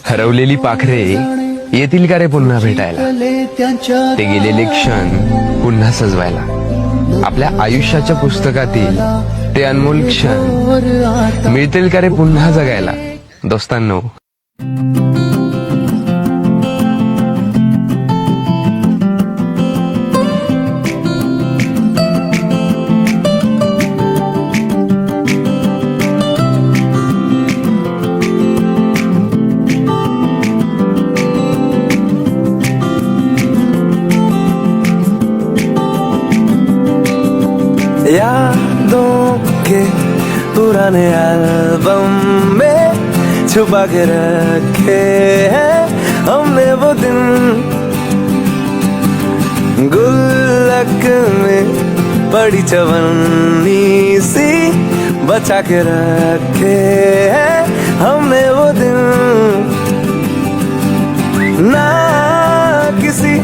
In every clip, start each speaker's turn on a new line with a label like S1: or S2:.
S1: हरवलेली पाखरे येतील का रे पुन्हा भेटायला? ते गेलेले क्षण पुन्हा सजवायला. आपल्या आयुष्याच्या पुस्तकातील ते अनमोल क्षण मिळतील का रे पुन्हा जगायला? दोस्तांनो,
S2: यादों के पुराने एल्बम में छुपा के रखे हैं हमने वो दिन, गुल्लक में पड़ी चवन्नी सी बचा के रखे हैं हमने वो दिन. ना किसी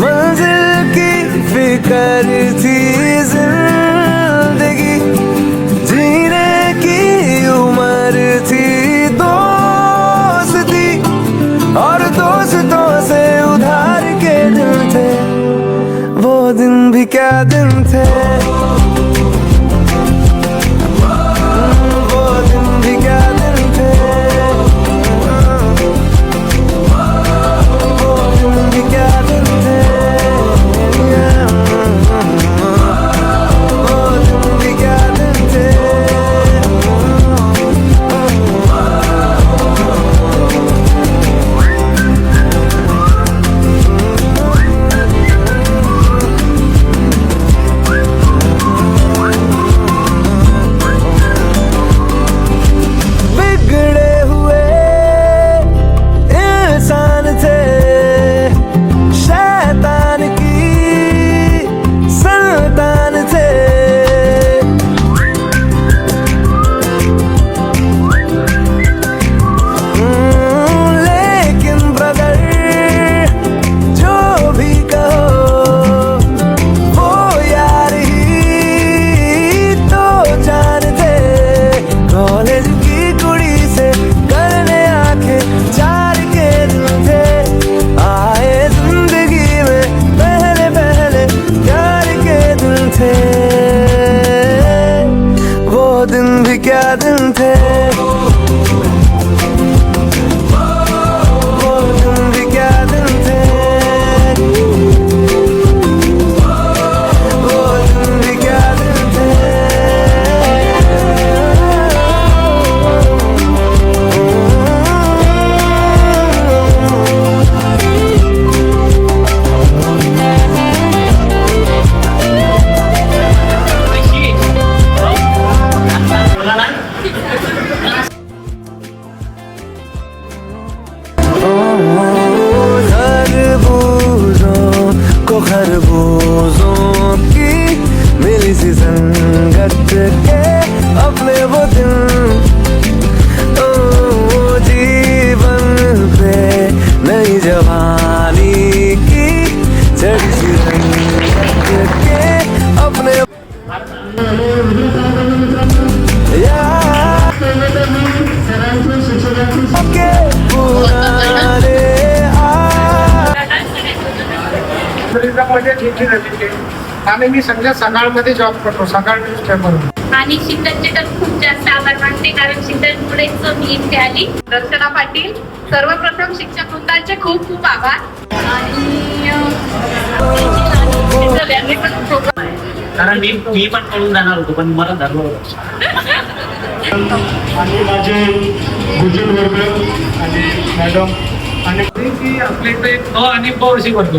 S2: मंजिल की फिक्र थी जिंदगी, जीने की उम्र थी दोस्ती, और दोस्तों से उधार के दिन थे. वो दिन भी क्या दिन थे, वो दिन भी क्या दिन थे, वो दिन भी क्या दिन थे. क्या दिन थे, वो दिन भी क्या दिन थे, वो दिन भी क्या दिन थे. खरबूजों की मिली सी संगत के अपने वो दिन, ओ जीवन पे नई जवानी की चढ़ी सी रंगत के अपने के पुराने
S3: आणि मी सध्या सकाळमध्ये जॉब करतो, सकाळ न्यूजपेपर.
S4: आणि शीतलचे तर खूप जास्त आभार मानते, कारण शीतलमुळेच मी इथे आली. दर्शना पाटील, सर्वप्रथम शिक्षक वृंदाचे खूप खूप आभार. आणि
S5: कारण मी पण पळून जाणार होतो, पण मला धरलं होतं.
S3: आणि माझे गुजर वर्ग आणि मॅडम आणि आपल्या इथे आणि पॉलिसी करतो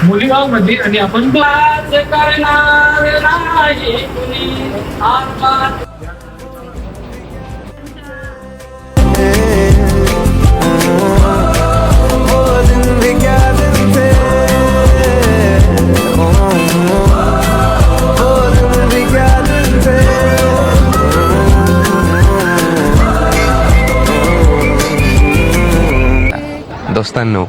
S3: मुलीगाव मध्ये. आणि आपण क्लास करणार नाही कुणी आत्मा.
S1: दोस्तांनो,